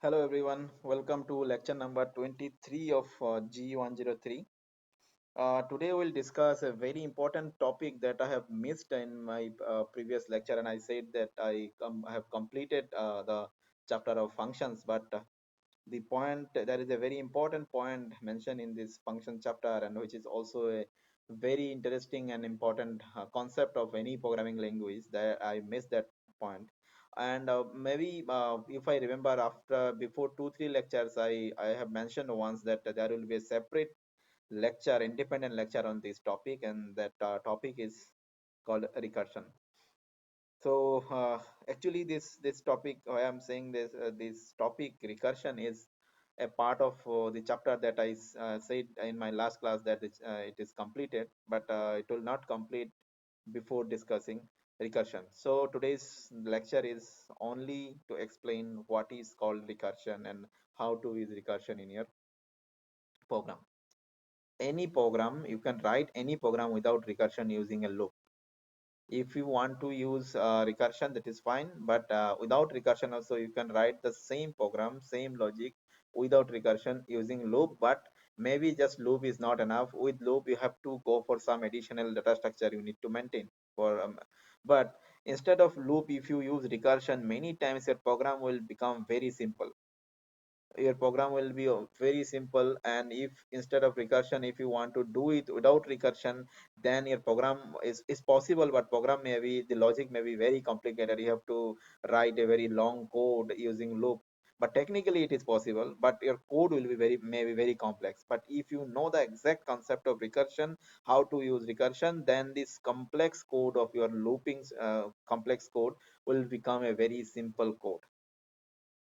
Hello everyone, welcome to lecture number 23 of G103. Today we'll discuss a very important topic that I have missed in my previous lecture, and I said that I have completed the chapter of functions, but the point there is a very important point mentioned in this function chapter, and which is also a very interesting and important concept of any programming language that I missed that point. And maybe if I remember after before 2 3 lectures, I have mentioned once that there will be a separate lecture, independent lecture on this topic, and that topic is called recursion. So actually, this topic, why I'm saying this topic recursion is a part of the chapter that I said in my last class that it is completed, but it will not complete before discussing recursion. So today's lecture is only to explain what is called recursion and how to use recursion in your program. Any program, you can write any program without recursion using a loop. If you want to use recursion, that is fine, but without recursion also you can write the same program, same logic without recursion using loop. But maybe just loop is not enough. With loop you have to go for some additional data structure you need to maintain for but instead of loop, if you use recursion, many times your program will become very simple. Your program will be very simple. And if instead of recursion, if you want to do it without recursion, then your program is possible, but program may be, the logic may be very complicated. You have to write a very long code using loop. But technically it is possible, but your code will be very, maybe very complex. But if you know the exact concept of recursion, how to use recursion, then this complex code of your looping complex code will become a very simple code.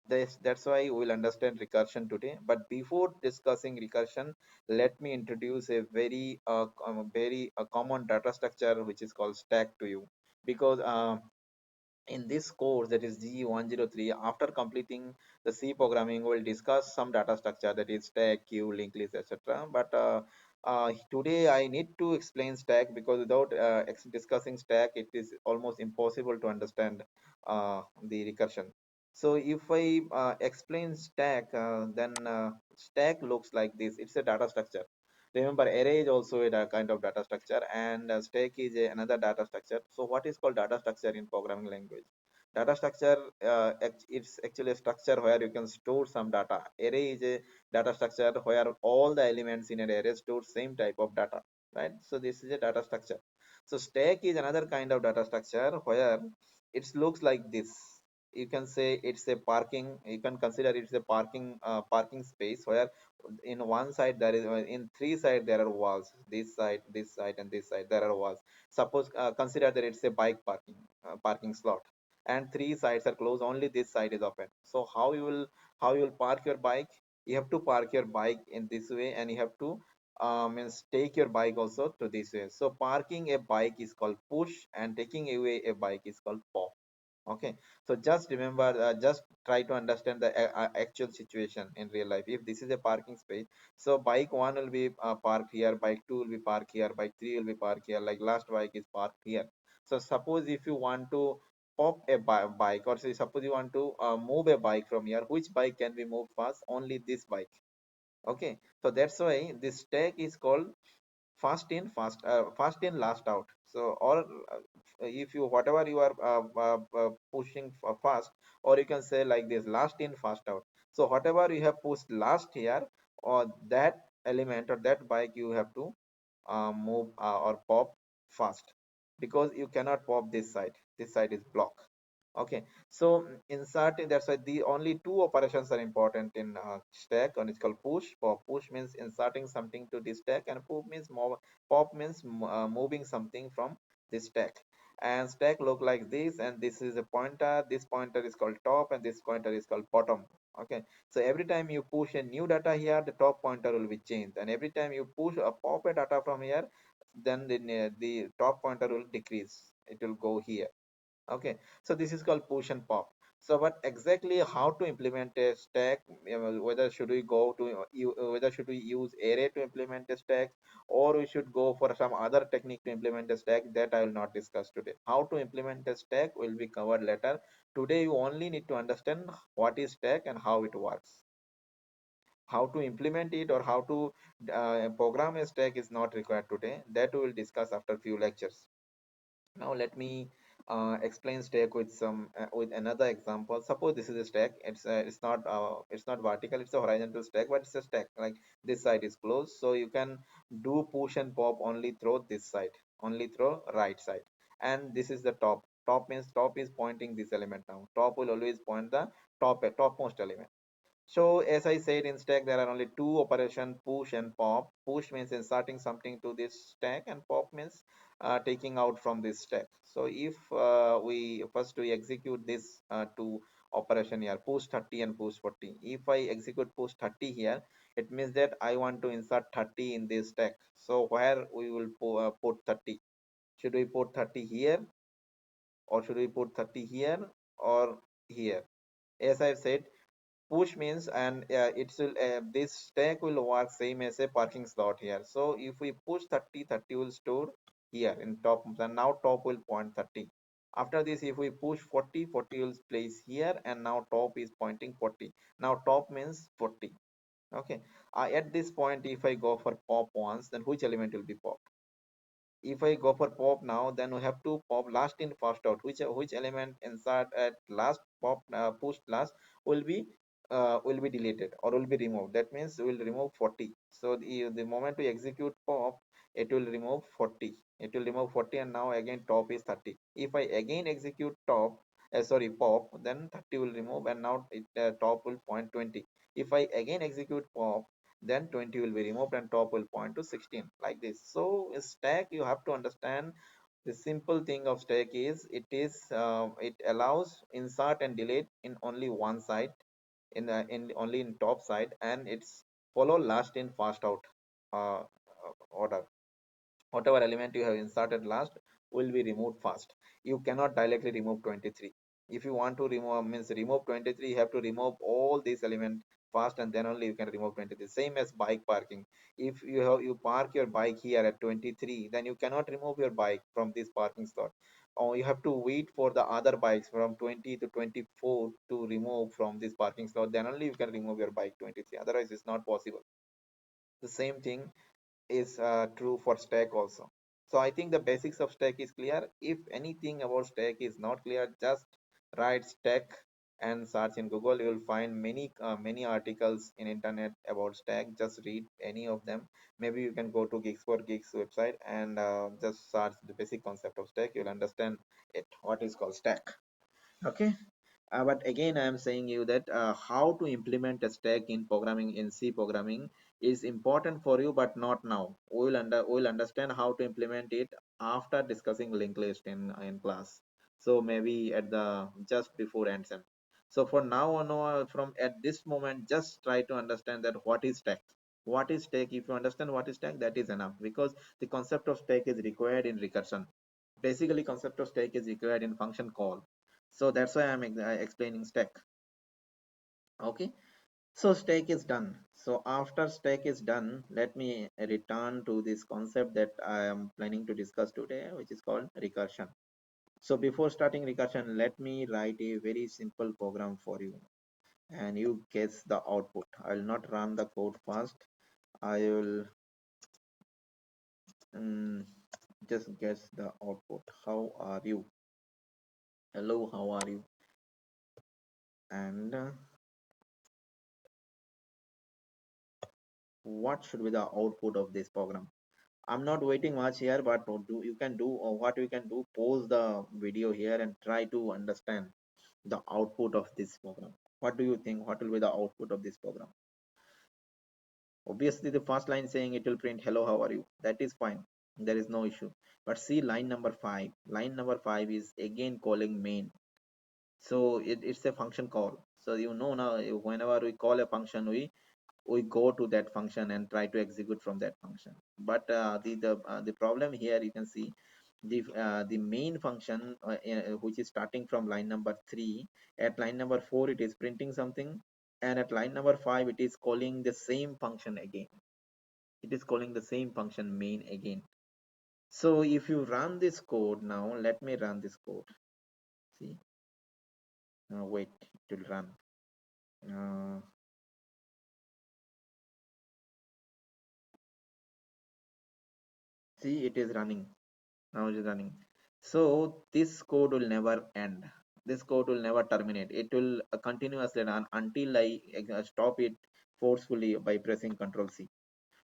That's why we'll understand recursion today. But before discussing recursion, let me introduce a very common data structure which is called stack to you. Because in this course, that is G103, after completing the C programming, we'll discuss some data structure, that is stack, queue, linked list, etc. But today I need to explain stack, because without discussing stack, it is almost impossible to understand the recursion. So if I explain stack, then stack looks like this. It's a data structure. Remember, array is also a kind of data structure, and stack is another data structure. So what is called data structure in programming language? Data structure, it's actually a structure where you can store some data. Array is a data structure where all the elements in an array store same type of data, right? So this is a data structure. So stack is another kind of data structure where it looks like this. You can say it's a parking. You can consider it's a parking space where in one side there is, in three side there are walls. This side and this side there are walls. Suppose consider that it's a bike parking slot, and three sides are closed, only this side is open. So how you will park your bike? You have to park your bike in this way, and you have to means take your bike also to this way. So parking a bike is called push, and taking away a bike is called pop. Okay, so just remember, just try to understand the actual situation in real life. If this is a parking space, so bike one will be parked here, bike two will be parked here, bike three will be parked here, like last bike is parked here. So suppose if you want to pop a bike, or say suppose you want to move a bike from here, which bike can be moved fast? Only this bike. Okay, so that's why this tag is called fast in last out. So, or if you whatever you are pushing for fast, or you can say like this, last in fast out. So whatever you have pushed last here, or that element or that bike, you have to move or pop fast, because you cannot pop this side is block. Okay, so inserting, that's why the only two operations are important in stack, and it's called push. For push means inserting something to this stack, and pop means moving something from this stack. And stack look like this, and this is a pointer. This pointer is called top, and this pointer is called bottom. Okay, so every time you push a new data here, the top pointer will be changed, and every time you push a pop a data from here, then the top pointer will decrease. It will go here. Okay, so this is called push and pop. So, but exactly how to implement a stack, whether should we go to whether should we use array to implement a stack, or we should go for some other technique to implement a stack, that I will not discuss today. How to implement a stack will be covered later. Today you only need to understand what is stack and how it works. How to implement it or how to program a stack is not required today. That we will discuss after few lectures. Now let me explain stack with some with another example. Suppose this is a stack. It's not vertical. It's a horizontal stack, but it's a stack. Like this side is closed, so you can do push and pop only through this side, only through right side. And this is the top. Top means top is pointing this element now. Top will always point the topmost element. So as I said, in stack there are only two operation, push and pop. Push means inserting something to this stack, and pop means taking out from this stack. So if we execute this two operation here, push 30 and push 40. If I execute push 30 here, it means that I want to insert 30 in this stack. So where we will put 30? Should we put 30 here, or should we put 30 here, or here? As I've said, push means, and it's will this stack will work same as a parking slot here. So if we push 30, 30 will store here in top, and now top will point 30. After this, if we push 40, 40 will place here, and now top is pointing 40. Now top means 40. Okay. At this point, if I go for pop once, then which element will be pop? If I go for pop now, then we have to pop last in first out. Which element insert at last, pop pushed last, will be deleted or will be removed. That means we will remove 40. So the moment we execute pop, it will remove 40. It will remove 40, and now again top is 30. If I again execute pop, then 30 will remove, and now top will point 20. If I again execute pop, then 20 will be removed and top will point to 16, like this. So a stack, you have to understand the simple thing of stack is it allows insert and delete in only one side, in only in top side, and it's follow last in first out order. Whatever element you have inserted last will be removed first. You cannot directly remove 23. If you want to remove 23, you have to remove all these elements first, and then only you can remove 23. Same as bike parking. If you park your bike here at 23, then you cannot remove your bike from this parking slot, or you have to wait for the other bikes from 20 to 24 to remove from this parking slot, then only you can remove your bike 23. Otherwise it's not possible. The same thing is true for stack also. So I think the basics of stack is clear. If anything about stack is not clear, just write stack and search in Google. You will find many articles in internet about stack. Just read any of them. Maybe you can go to Geeks for Geeks website and just search the basic concept of stack. You'll understand it. What is called stack. Okay. But again, I am saying you that how to implement a stack in programming, in C programming, is important for you, but not now. We'll understand how to implement it after discussing linked list in class. So maybe at the just before end sem. So for now on, from at this moment, just try to understand that what is stack. What is stack? If you understand what is stack, that is enough, because the concept of stack is required in recursion. Basically, concept of stack is required in function call. So that's why I'm explaining stack. Okay. So stack is done. So after stack is done, let me return to this concept that I am planning to discuss today, which is called recursion. So before starting recursion, let me write a very simple program for you, and you guess the output. I'll not run the code first. I will um, just guess the output. How are you? Hello, how are you? And what should be the output of this program? I'm not waiting much here, but you can do, or what we can do, pause the video here and try to understand the output of this program. What do you think? What will be the output of this program? Obviously, the first line saying it will print hello, how are you? That is fine. There is no issue. But see line number five. Line number five is again calling main. So it's a function call. So you know now, whenever we call a function, we go to that function and try to execute from that function. But the problem here, you can see The main function which is starting from line number 3, at line number 4 it is printing something, and at line number 5 it is calling the same function again. It is calling the same function main again. So if you run this code now, let me run this code. See, wait, it will run. uh, See, it is running. Now it is running. So this code will never end. This code will never terminate. It will continuously run until I stop it forcefully by pressing Control C.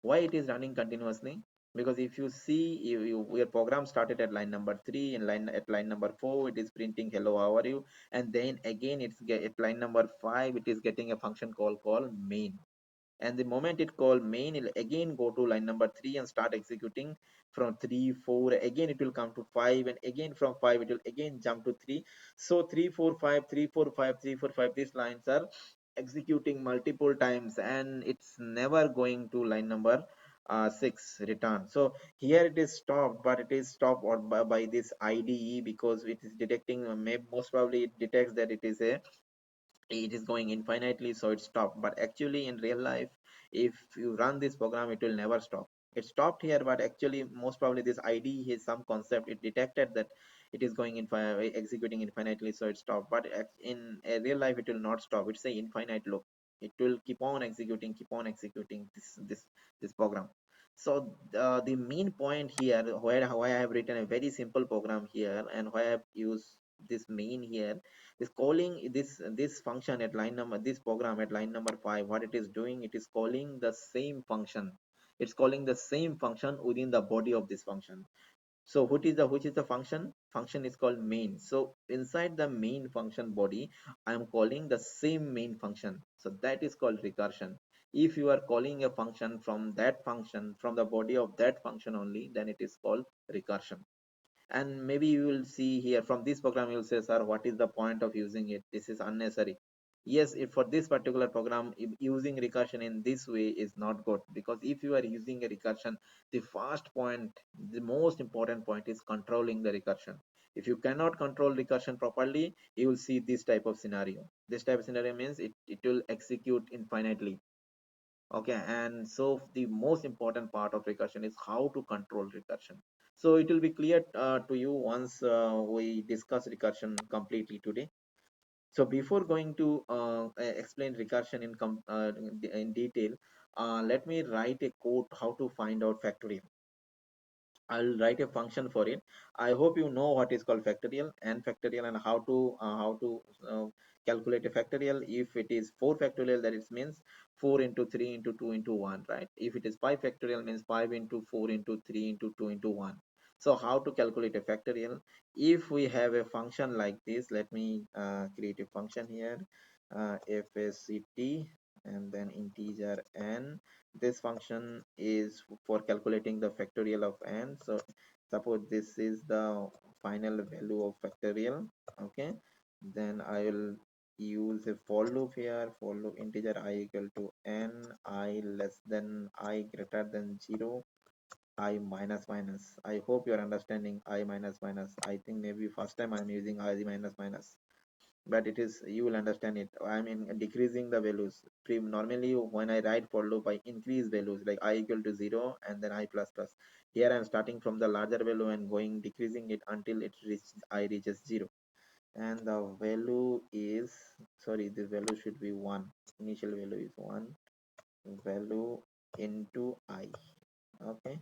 Why it is running continuously? Because if you see, your program started at line number 3, and at line number 4 it is printing hello, how are you, and then again at line number 5 it is getting a function called main. And the moment it call main, it'll again go to line number 3 and start executing from 3 4. Again it will come to 5, and again from 5 it will again jump to 3. So 3 4 5 3 4 5 3 4 5, these lines are executing multiple times, and it's never going to line number 6 return. So here it is stopped, but it is stopped by this IDE, because it is detecting, most probably it detects that it is going infinitely, so it stopped. But actually in real life, if you run this program, it will never stop. It stopped here, but actually most probably this ID has some concept. It detected that it is going executing infinitely, so it stopped. But in a real life it will not stop. It's a infinite loop. It will keep on executing this program. So the main point here, why I have written a very simple program here, and why I have used this main here, is calling this function at line number, this program at line number 5. What it is doing, it is calling the same function. It's calling the same function within the body of this function. So which is the function is called main. So inside the main function body, I am calling the same main function. So that is called recursion. If you are calling a function from that function, from the body of that function only, then it is called recursion. And maybe you will see here from this program, you will say, sir, what is the point of using it? This is unnecessary. Yes, if for this particular program, using recursion in this way is not good, because if you are using a recursion, the first point, the most important point is controlling the recursion. If you cannot control recursion properly, you will see this type of scenario. This type of scenario means it will execute infinitely. Okay, and so the most important part of recursion is how to control recursion. So it will be clear to you once we discuss recursion completely today. So before going to explain recursion in detail, let me write a code how to find out factorial. I'll write a function for it. I hope you know what is called factorial and factorial, and how to uh, calculate a factorial. If it is 4 factorial, that it means 4 into 3 into 2 into 1, right? If it is 5 factorial, means 5 into 4 into 3 into 2 into 1. So how to calculate a factorial? If we have a function like this, let me create a function here, fsct, and then integer n. This function is for calculating the factorial of n. So suppose this is the final value of factorial. Okay, then I will use a for loop here. For loop integer I equal to n, I less than I greater than 0, I minus minus. I hope you are understanding I minus minus. I think maybe first time I'm using I minus minus, but it is, you will understand it. I mean decreasing the values. Normally when I write for loop, I increase values like I equal to 0 and then I plus plus. Here I'm starting from the larger value and going decreasing it until it reaches I reaches 0. And the value is, sorry, this value should be 1. Initial value is 1, value into I. Okay,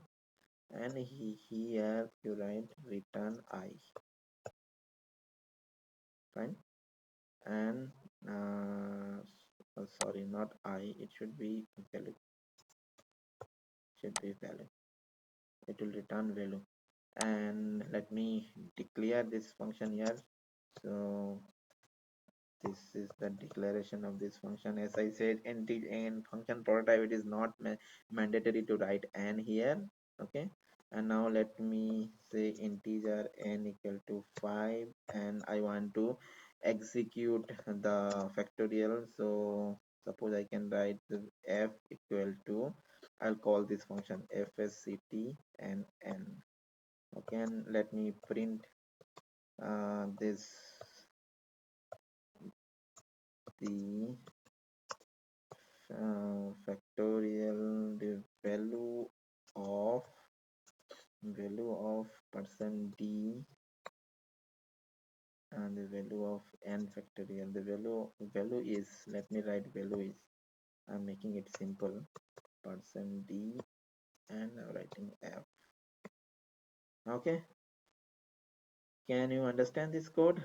and here you write return I. Fine. And sorry, not I, it should be value. Should be value. It will return value. And let me declare this function here. So this is the declaration of this function. As I said, in function prototype, it is not mandatory to write n here. Okay, and now let me say integer n equal to 5, and I want to execute the factorial. So suppose I can write the f equal to, I'll call this function fsct and n. Okay, and let me print this, the factorial, the of value of percent d, and the value of n factorial. The value is, let me write value is, I'm making it simple, percent d, and I'm writing f. Okay, can you understand this code?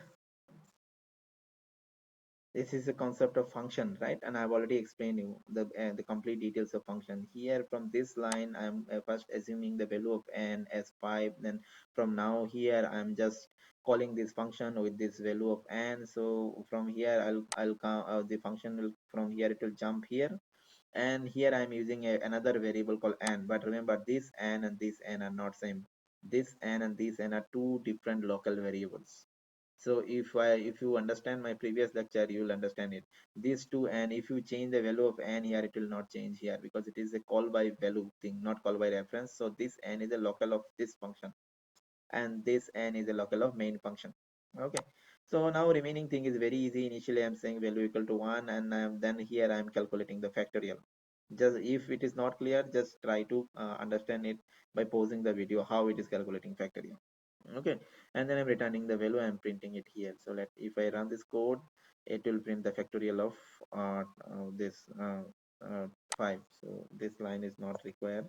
This is the concept of function, right? And I've already explained you the complete details of function. Here from this line, I'm first assuming the value of n as 5. Then from now here, I'm just calling this function with this value of n. So from here, I'll count the function will, from here it will jump here, and here I'm using another variable called n. But remember, this n and this n are not same. This n and this n are two different local variables. So if you understand my previous lecture, you will understand it. These two, and if you change the value of n here, it will not change here because it is a call by value thing, not call by reference. So this n is a local of this function, and this n is a local of main function. Okay, so now remaining thing is very easy. Initially I'm saying value equal to 1, and then here I'm calculating the factorial. Just if it is not clear, just try to understand it by pausing the video how it is calculating factorial. Okay, and then I'm returning the value, I'm printing it here. So let, if I run this code, it will print the factorial of this 5. So this line is not required,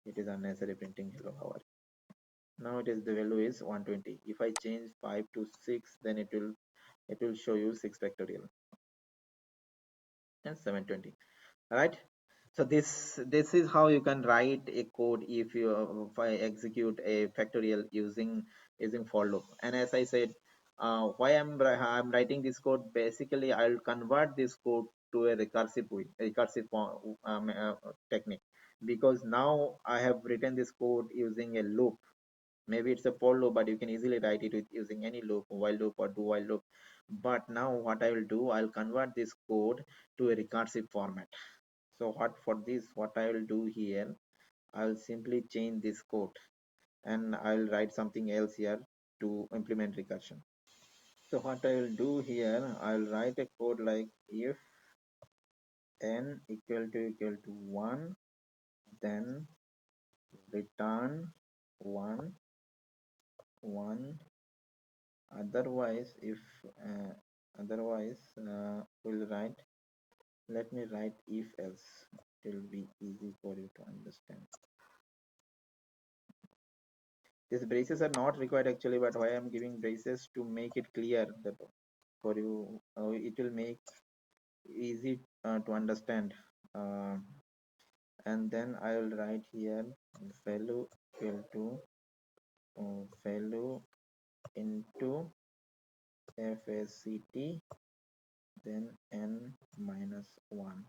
it is unnecessary printing hello how are you. Now it is, the value is 120. If I change 5 to 6, then it will show you 6 factorial and 720, right? So this is how you can write a code if I execute a factorial using for loop. And as I said, why I'm writing this code, basically I'll convert this code to a recursive technique, because now I have written this code using a loop. Maybe it's a for loop, but you can easily write it with using any loop, while loop or do while loop. But now what I will do, I'll convert this code to a recursive format. So what for this, what I will do here, I'll simply change this code, and I'll write something else here to implement recursion. So what I will do here, I'll write a code like if n equal to 1, then return 1 1. Otherwise, if uh, otherwise we'll write, let me write if else, it will be easy for you to understand. These braces are not required actually, but why I'm giving braces, to make it clear that for you, it will make easy to understand. uh, and then I will write here value equal to value into FACT, then n minus 1,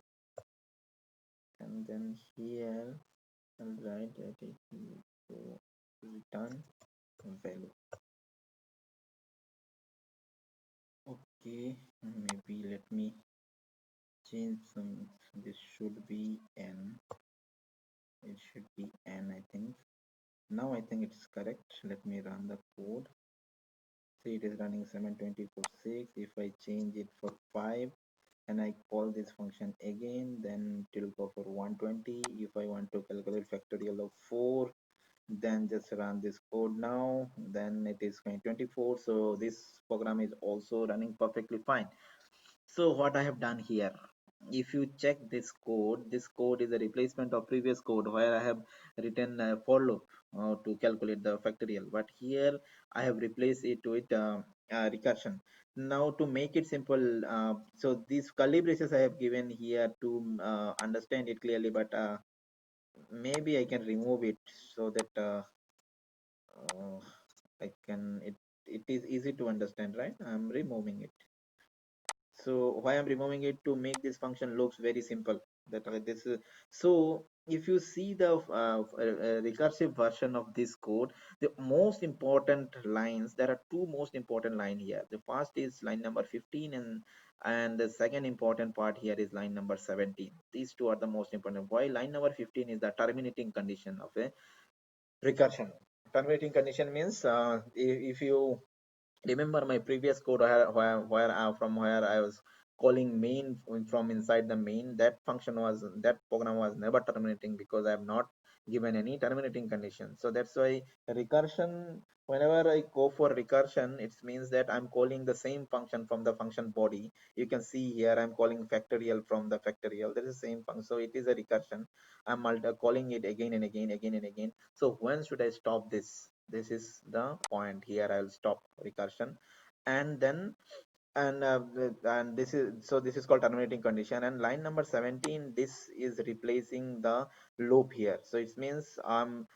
and then here I'll write that it will to return value. Okay, maybe let me change some. This should be n, it should be n, I think. Now I think it's correct. Let me run the code. See, it is running 720 for 6. If I change it for 5 and I call this function again, then it will go for 120. If I want to calculate factorial of 4, then just run this code now, then it is going 24. So this program is also running perfectly fine. So what I have done here, if you check this code is a replacement of previous code where I have written a for loop to calculate the factorial. But here I have replaced it with recursion. Now to make it simple, so these curly braces I have given here to understand it clearly, but maybe I can remove it so that uh, I can, it is easy to understand, right? I'm removing it. So why I'm removing it, to make this function looks very simple, that this is, so if you see the recursive version of this code, the most important lines, there are two most important line here. The first is line number 15, and the second important part here is line number 17. These two are the most important. Why line number 15 is the terminating condition of a recursion. terminating condition means if you remember my previous code from where I was calling main from inside the main, that program was never terminating because I have not given any terminating condition. So that's why recursion, whenever I go for recursion, it means that I'm calling the same function from the function body. You can see here I'm calling factorial from the factorial. That is the same function. So it is a recursion. I'm calling it again and again, again and again. So when should I stop this? This is the point. Here I'll stop recursion, and then and this is called terminating condition. And line number 17, this is replacing the loop here. So it means I'm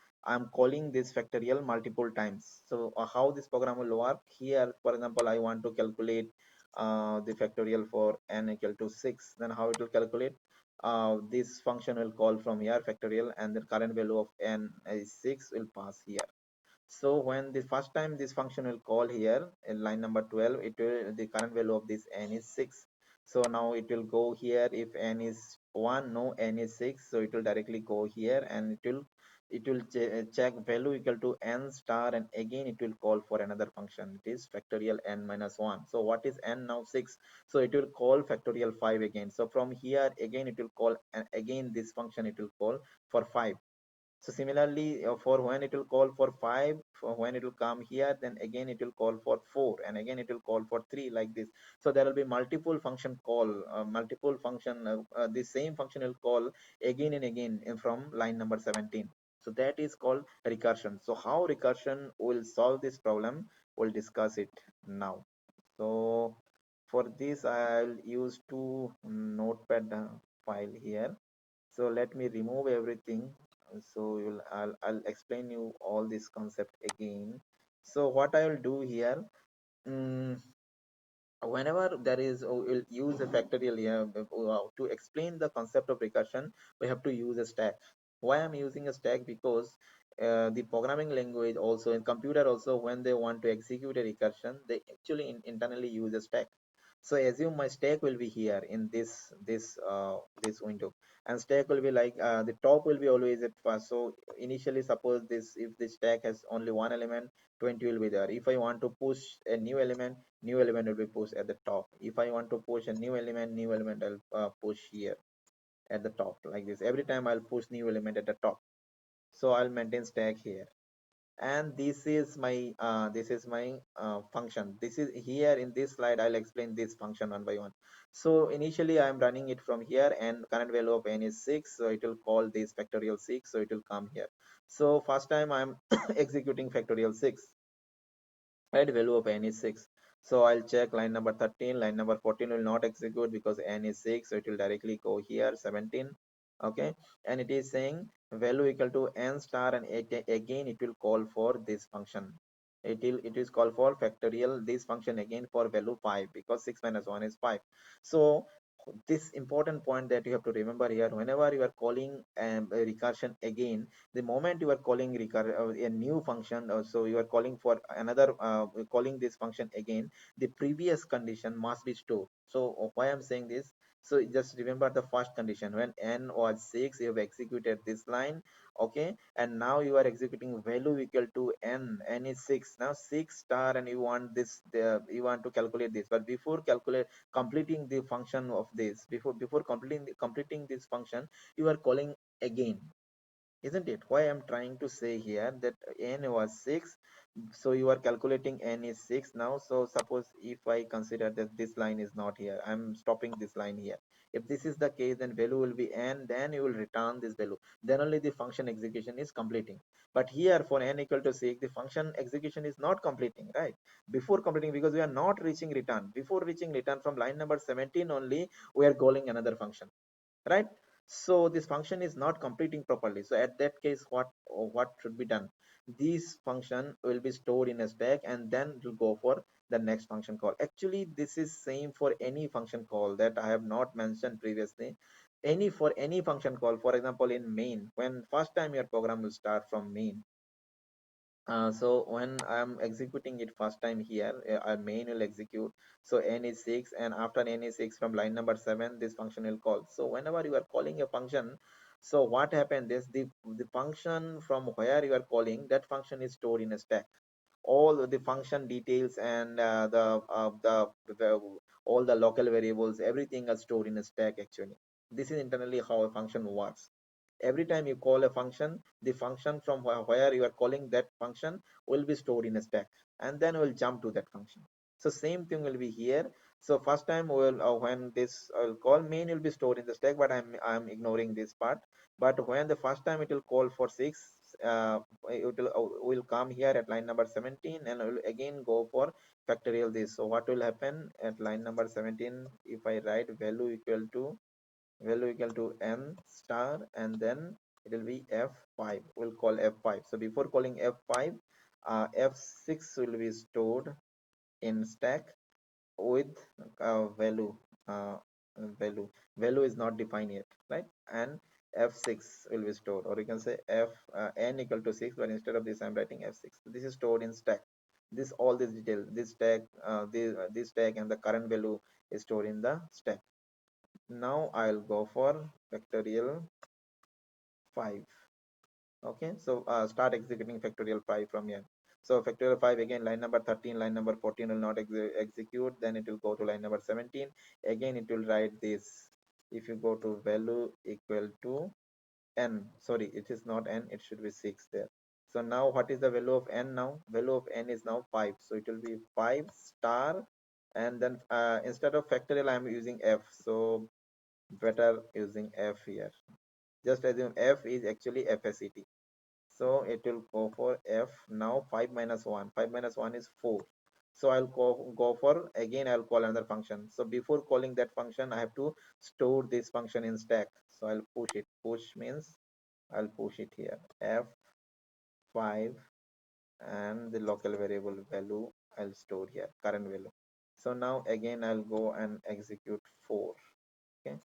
calling this factorial multiple times. So how this program will work here, for example, I want to calculate the factorial for n equal to 6. Then how it will calculate? This function will call from here factorial, and the current value of n is 6 will pass here. So when the first time this function will call here in line number 12, it will, the current value of this n is 6. So now it will go here. If n is 1, no, n is 6, so it will directly go here, and it will check value equal to n star, and again it will call for another function. It is factorial n minus 1. So what is n now? 6. So it will call factorial 5 again. So from here again it will call, and again this function it will call for 5. So similarly, for when it will call for 5, for when it will come here, then again it will call for 4, and again it will call for 3, like this. So there will be multiple function call, multiple function, the same function will call again and again from line number 17. So that is called recursion. So how recursion will solve this problem, we'll discuss it now. So for this, I'll use two notepad file here. So let me remove everything. So I'll explain you all this concept again. So what I will do here, mm, whenever there is, we'll use a factorial here. To explain the concept of recursion, we have to use a stack. Why I'm using a stack? Because the programming language also, in computer also, when they want to execute a recursion, they actually internally use a stack. So assume my stack will be here in this window, and stack will be like, the top will be always at first. So initially, suppose this, if the stack has only one element, 20 will be there. If I want to push a new element will be pushed at the top. If I want to push a new element I'll push here at the top, like this. Every time I'll push new element at the top. So I'll maintain stack here, and this is my function. This is here in this slide, I'll explain this function one by one. So initially I'm running it from here, and current value of n is 6, so it will call this factorial 6, so it will come here. So first time I'm executing factorial 6, right? Value of n is 6. So I'll check line number 13. Line number 14 will not execute because n is 6, so it will directly go here 17. Okay, and it is saying value equal to n star, and again it will call for this function. It is called for factorial this function again for value 5, because 6 minus 1 is 5. So this important point that you have to remember here, whenever you are calling a recursion again, the moment you are calling a new function, so you are calling for another, calling this function again, the previous condition must be stored. So why I'm saying this, so just remember the first condition. When n was 6, you have executed this line. Okay, and now you are executing value equal to n is 6, now 6 star, and you want this, you want to calculate this. But before completing the function of this, before completing this function, you are calling again, isn't it? Why I'm trying to say here that n was 6, so you are calculating n is 6 now. So suppose if I consider that this line is not here, I'm stopping this line here. If this is the case, then value will be n, then you will return this value, then only the function execution is completing. But here for n equal to 6, the function execution is not completing, right? Before completing, because we are not reaching return. Before reaching return from line number 17 only, we are calling another function, right? So this function is not completing properly. So at that case, what should be done? This function will be stored in a stack, and then it will go for the next function call. Actually, this is same for any function call that I have not mentioned previously. For any function call, for example, in main, when first time your program will start from main, so when I'm executing it first time here, a main will execute. So n is 6, and after n is 6, from line number 7, this function will call. So whenever you are calling a function, So what happened is the function from where you are calling, that function is stored in a stack. All the function details and the all the local variables, everything are stored in a stack actually. This is internally how a function works. Every time you call a function, the function from where you are calling that function will be stored in a stack, and then we'll jump to that function. So same thing will be here. So first time we'll when this call main will be stored in the stack, but I'm ignoring this part. But when the first time it will call for 6, will come here at line number 17, and will again go for factorial this. So what will happen at line number 17, if I write value equal to n star, and then it will be f5, we'll call f5. So before calling f5, f6 will be stored in stack with value, uh, value is not defined yet, right? And f6 will be stored, or you can say f n equal to 6, but instead of this I'm writing f6. This is stored in stack. This all this detail, this stack, this stack and the current value is stored in the stack. Now I'll go for factorial 5. Okay, so start executing factorial 5 from here. So factorial 5, again line number 13, line number 14 will not execute, then it will go to line number 17. Again it will write this. If you go to value equal to n, sorry, it is not n, it should be 6 there. So now what is the value of n now? Value of n is now 5, so it will be 5 star, and then instead of factorial I am using f, so better using f here. Just assume f is actually fset. So it will go for f. Now 5 minus 1, 5 minus 1 is 4. So I'll go for, again I'll call another function. So before calling that function I have to store this function in stack. So I'll push it. Push means I'll push it here, f5, and the local variable value I'll store here, current value. So now again I'll go and execute 4. Okay,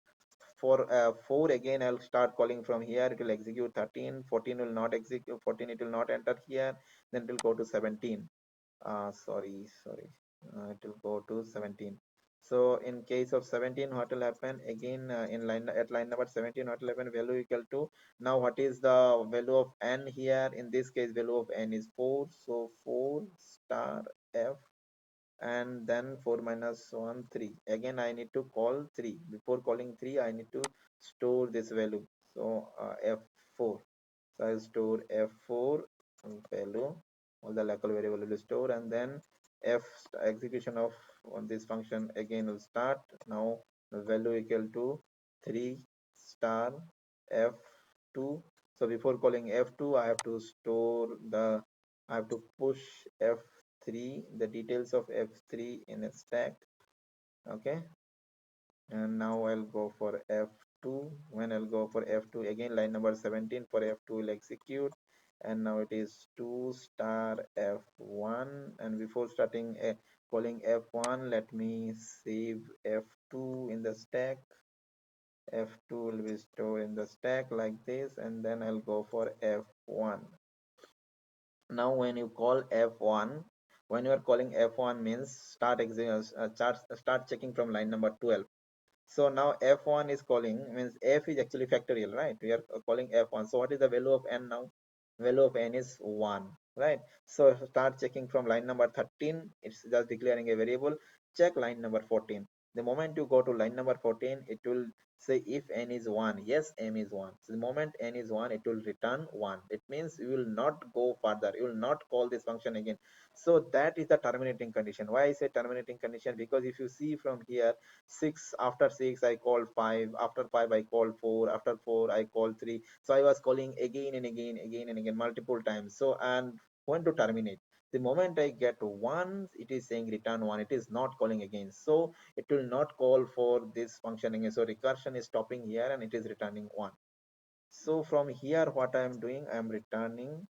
for 4, again I'll start calling from here. It will execute 13, 14 will not execute, 14 it will not enter here, then it will go to 17. Sorry, it will go to 17. So in case of 17, what will happen again, in line at line number 17, what will happen? Value equal to, now what is the value of n here? In this case value of n is 4, so 4 star f, and then 4 minus 1 3. Again I need to call 3. Before calling 3 I need to store this value. So f4, so I store f4 value, all the local variable will store, and then f execution of on this function again will start. Now the value equal to 3 star f2. So before calling f2 I have to store the, I have to push f3, the details of f3 in a stack. Okay, and now I'll go for f2. When I'll go for f2, again line number 17 for f2 will execute, and now it is 2 star f1. And before starting calling f1, let me save f2 in the stack. F2 will be stored in the stack like this, and then I'll go for f1. Now when you call f1, when you are calling f1 means start checking from line number 12. So now f1 is calling means f is actually factorial, right? We are calling f1. So what is the value of n now? Value of n is 1, right? So start checking from line number 13. It's just declaring a variable. Check line number 14. The moment you go to line number 14, it will say if n is 1, yes, m is 1. So the moment n is 1, it will return 1. It means you will not go further, you will not call this function again. So that is the terminating condition. Why I say terminating condition? Because if you see from here, 6, after 6 I called 5, after 5 I called 4, after 4 I called 3. So I was calling again and again multiple times. So and when to terminate, the moment I get 1, it is saying return 1, it is not calling again. So it will not call for this function again. So recursion is stopping here and it is returning 1. So from here what I am doing, I am returning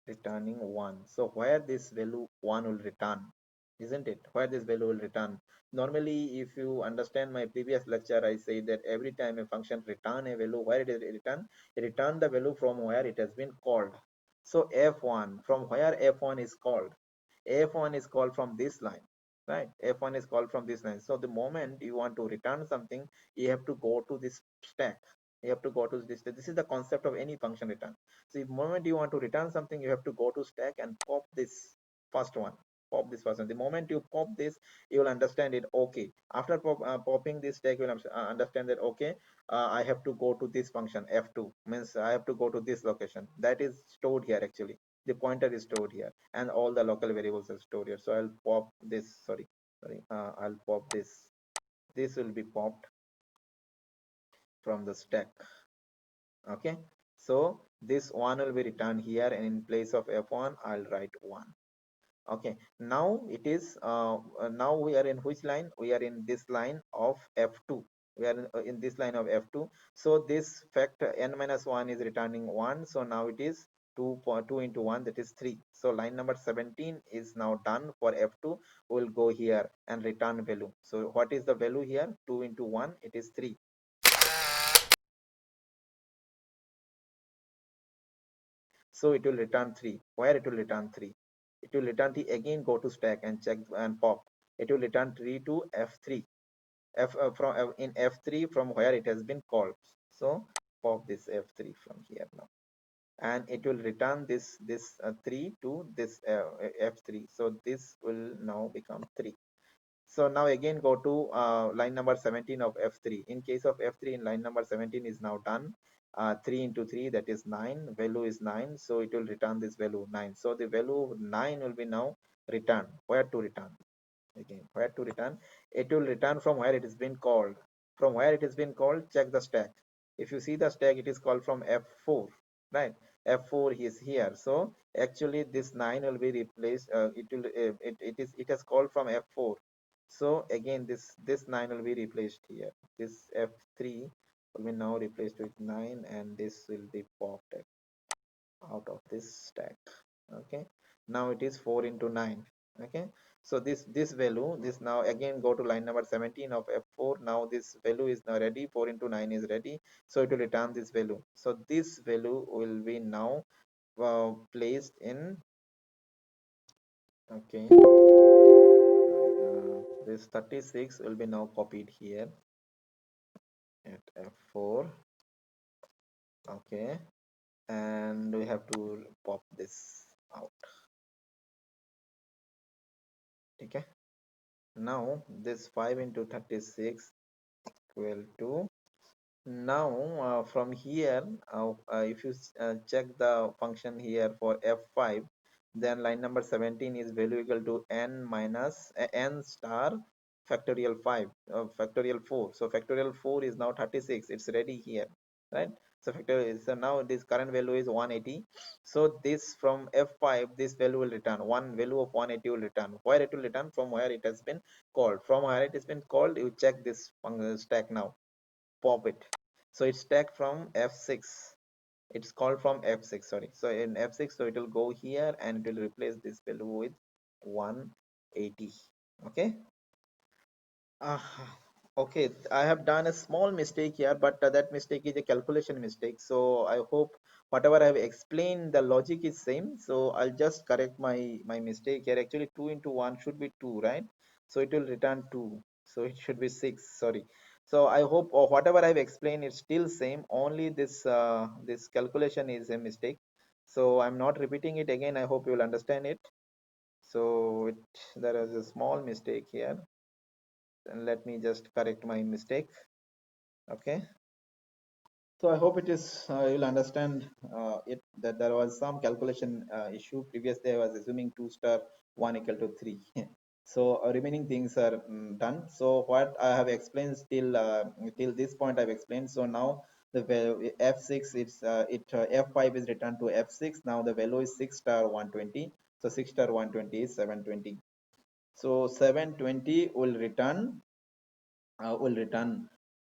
1. So where this value 1 will return, isn't it? Where this value will return. Normally, if you understand my previous lecture, I say that every time a function return a value, where it is return, it return the value from where it has been called. So f1, from where f1 is called, f1 is called from this line, right? F1 is called from this line. So the moment you want to return something, you have to go to this stack. You have to go to this. This is the concept of any function return. So if moment you want to return something, you have to go to stack and pop this first one. Pop this first one. The moment you pop this, you will understand it. Okay. After popping this stack, you will understand that okay, I have to go to this function f2 means I have to go to this location. That is stored here actually. The pointer is stored here, and all the local variables are stored here. So I'll pop this. Sorry. I'll pop this. This will be popped from the stack. Okay, so this one will be returned here, and in place of f1 I'll write 1. Okay, now it is now we are in which line? We are in this line of f2. We are in this line of f2. So this factor n minus 1 is returning 1. So now it is 2 into 1, that is 3. So line number 17 is now done for f2. We'll go here and return value. So what is the value here? 2 into 1, it is 3. So it will return 3. Where it will return 3? It will return 3 again. Go to stack and check and pop. It will return 3 to F3. From in F3 from where it has been called. So pop this F3 from here now, and it will return this 3 to this F3. So this will now become 3. So now again go to line number 17 of F3. In case of F3, in line number 17 is now done. 3 into 3, that is 9. Value is 9. So it will return this value 9. So the value 9 will be now returned. Where to return? Again, where to return? It will return from where it has been called. From where it has been called, check the stack. If you see the stack, it is called from F4, right? F4 is here. So actually this 9 will be replaced. It has called from F4. So again, this 9 will be replaced here. This F3 will be now replaced with 9, and this will be popped out of this stack. Okay, now it is 4 into 9. Okay, so this value, this now again go to line number 17 of f4. Now this value is now ready. 4 into 9 is ready, so it will return this value. So this value will be now placed in, okay, this 36 will be now copied here at f4. Okay, and we have to pop this out. Okay, now this 5 into 36 equal to, now from here if you check the function here for f5, then line number 17 is value equal to n minus n star factorial 5 factorial 4. So factorial 4 is now 36. It's ready here, right? So factorial, so now this current value is 180. So this from f5, this value will return one value of 180 will return. Where it will return? From where it has been called. From where it has been called, you check this stack now, pop it. So it's stacked from f6. It's called from f6, sorry. So in f6, so it will go here and it will replace this value with 180. Okay. uh, okay, I have done a small mistake here, but that mistake is a calculation mistake. So I hope whatever I have explained, the logic is same. So I'll just correct my mistake here. Actually 2 into 1 should be 2, right? So it will return 2. So it should be 6, sorry. So I hope whatever I've explained is still same. Only this calculation is a mistake. So I'm not repeating it again. I hope you will understand it. So there is a small mistake here, and let me just correct my mistake. Okay, so I hope it is you'll understand it, that there was some calculation issue previously. I was assuming 2 star 1 equal to 3. So remaining things are done. So what I have explained till this point I've explained. So now the f6, f5 is returned to f6. Now the value is 6 star 120. So 6 star 120 is 720. So 720 will return.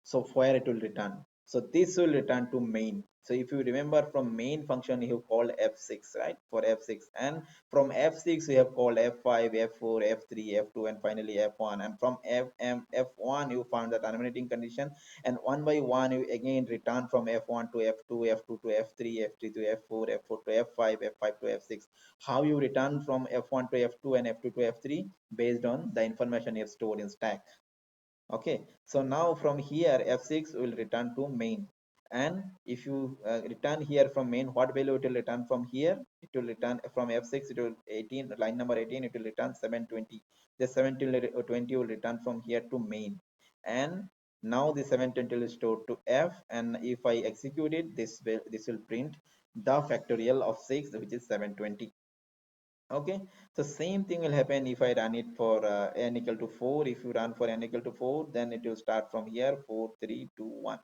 So where it will return? So this will return to main. So if you remember, from main function you have called f6, right? For f6, and from f6 we have called f5, f4, f3, f2, and finally f1. And from f1 you found the terminating condition, and one by one you again return from f1 to f2, f2 to f3, f3 to f4, f4 to f5, f5 to f6. How you return from f1 to f2 and f2 to f3? Based on the information you have stored in stack. Okay, so now from here f6 will return to main. And if you return here from main, what value it will return from here? It will return from f6, it will 18, line number 18, it will return 720. The 720 will return from here to main. And now the 720 is stored to f, and if I execute it, this will print the factorial of 6, which is 720. Okay, so same thing will happen if I run it for n equal to 4. If you run for n equal to 4, then it will start from here, 4 3 2 1.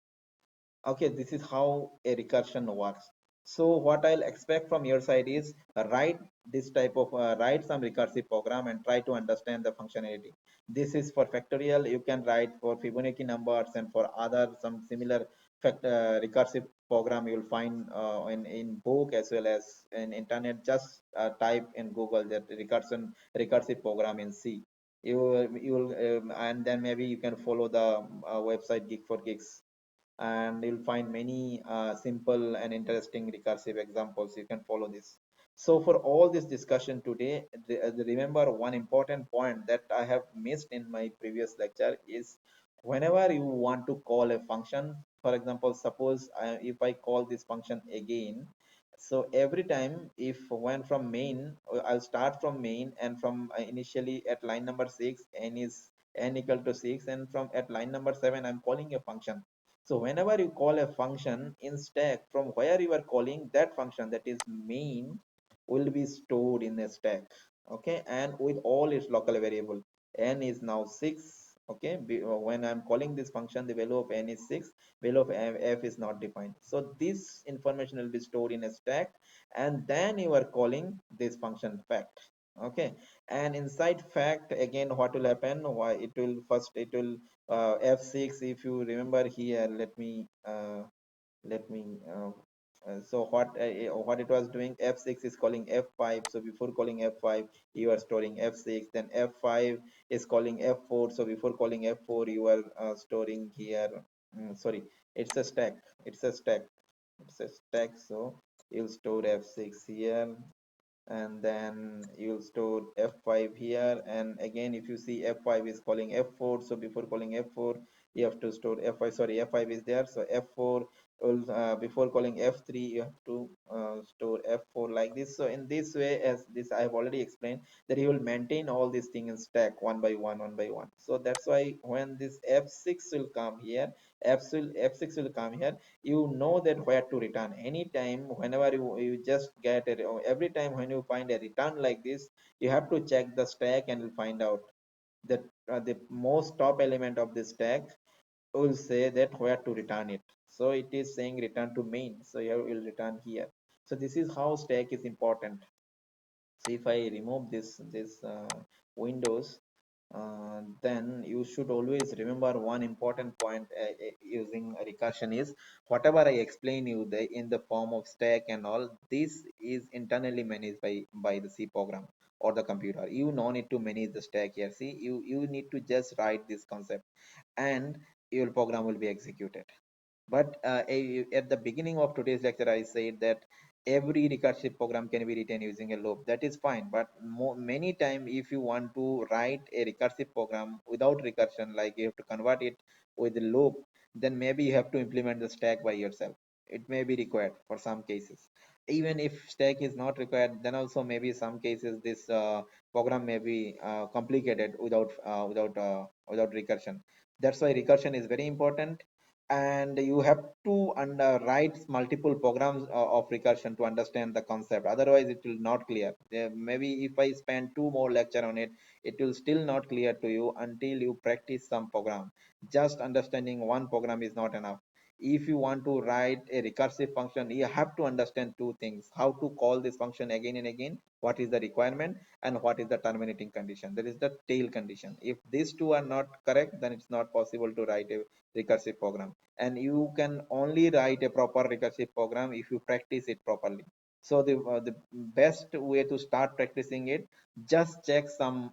Okay, this is how a recursion works. So what I'll expect from your side is write this type of write some recursive program and try to understand the functionality. This is for factorial. You can write for Fibonacci numbers and for other some similar recursive program you will find in book as well as in internet. Just type in Google that recursive program in C. You will and then maybe you can follow the website Geek for Geeks, and you'll find many simple and interesting recursive examples. You can follow this. So for all this discussion today, remember one important point that I have missed in my previous lecture is whenever you want to call a function, for example, suppose if I call this function again, so every time if when from main, I'll start from main, and from initially at line number 6, n is n equal to 6, and from at line number 7 I'm calling a function. So whenever you call a function in stack, from where you are calling that function, that is main, will be stored in the stack. Okay, and with all its local variable. N is now 6. Okay, when I'm calling this function, the value of n is 6, value of f is not defined. So this information will be stored in a stack, and then you are calling this function fact. Okay, and inside fact, again, what will happen? Why it will first, it will f6, if you remember here, let me so what it was doing, f6 is calling f5. So before calling f5, you are storing f6. Then f5 is calling f4. So before calling f4, you are storing here, sorry, it's a stack, it's a stack, it's a stack. So you'll store f6 here, and then you'll store f5 here. And again, if you see, f5 is calling f4. So before calling f4, you have to store f5, sorry, f5 is there, so f4 will before calling f3, you have to store f4, like this. So in this way, as this I have already explained, that you will maintain all these things in stack one by one, one by one. So that's why when this f6 will come here, f6 will come here, you know that where to return. Anytime whenever you just get it, or every time when you find a return like this, you have to check the stack and you'll find out that the most top element of the stack will say that where to return it. So it is saying return to main, so you will return here. So this is how stack is important. So if I remove this windows, then you should always remember one important point using recursion is whatever I explain you in the form of stack and all, this is internally managed by the C program or the computer. You no need to manage the stack here. See, you need to just write this concept, and your program will be executed. But at the beginning of today's lecture, I said that every recursive program can be written using a loop. That is fine. But many time, if you want to write a recursive program without recursion, like you have to convert it with a loop, then maybe you have to implement the stack by yourself. It may be required for some cases. Even if stack is not required, then also maybe some cases this program may be complicated without recursion. That's why recursion is very important, and you have to write multiple programs of recursion to understand the concept. Otherwise it will not clear. Maybe if I spend two more lecture on it, it will still not clear to you until you practice some program. Just understanding one program is not enough. If you want to write a recursive function, you have to understand two things: how to call this function again and again, what is the requirement, and what is the terminating condition, that is the tail condition. If these two are not correct, then it's not possible to write a recursive program. And you can only write a proper recursive program if you practice it properly. So the best way to start practicing it, just check some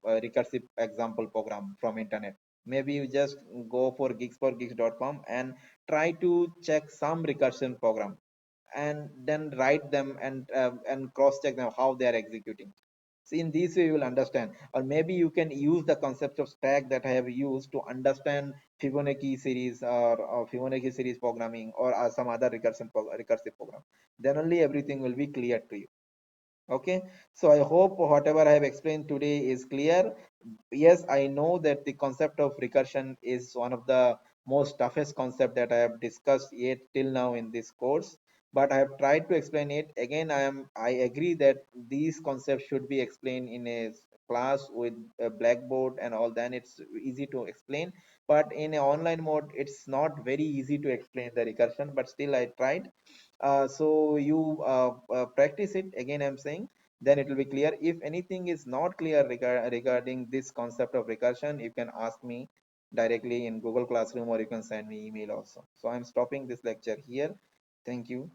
recursive example program from internet. Maybe you just go for geeksforgeeks.com and try to check some recursion program, and then write them and cross check them how they are executing. So in this way you will understand, or maybe you can use the concept of stack that I have used to understand Fibonacci series, or Fibonacci series programming, or some other recursive program. Then only everything will be clear to you. Okay, so I hope whatever I have explained today is clear. Yes, I know that the concept of recursion is one of the most toughest concept that I have discussed yet till now in this course, but I have tried to explain it. Again, I agree that these concepts should be explained in a class with a blackboard and all, then it's easy to explain. But in an online mode, it's not very easy to explain the recursion, but still I tried. So you practice it again, I'm saying, then it will be clear. If anything is not clear regarding this concept of recursion, you can ask me directly in Google Classroom, or you can send me email also. So I'm stopping this lecture here. Thank you.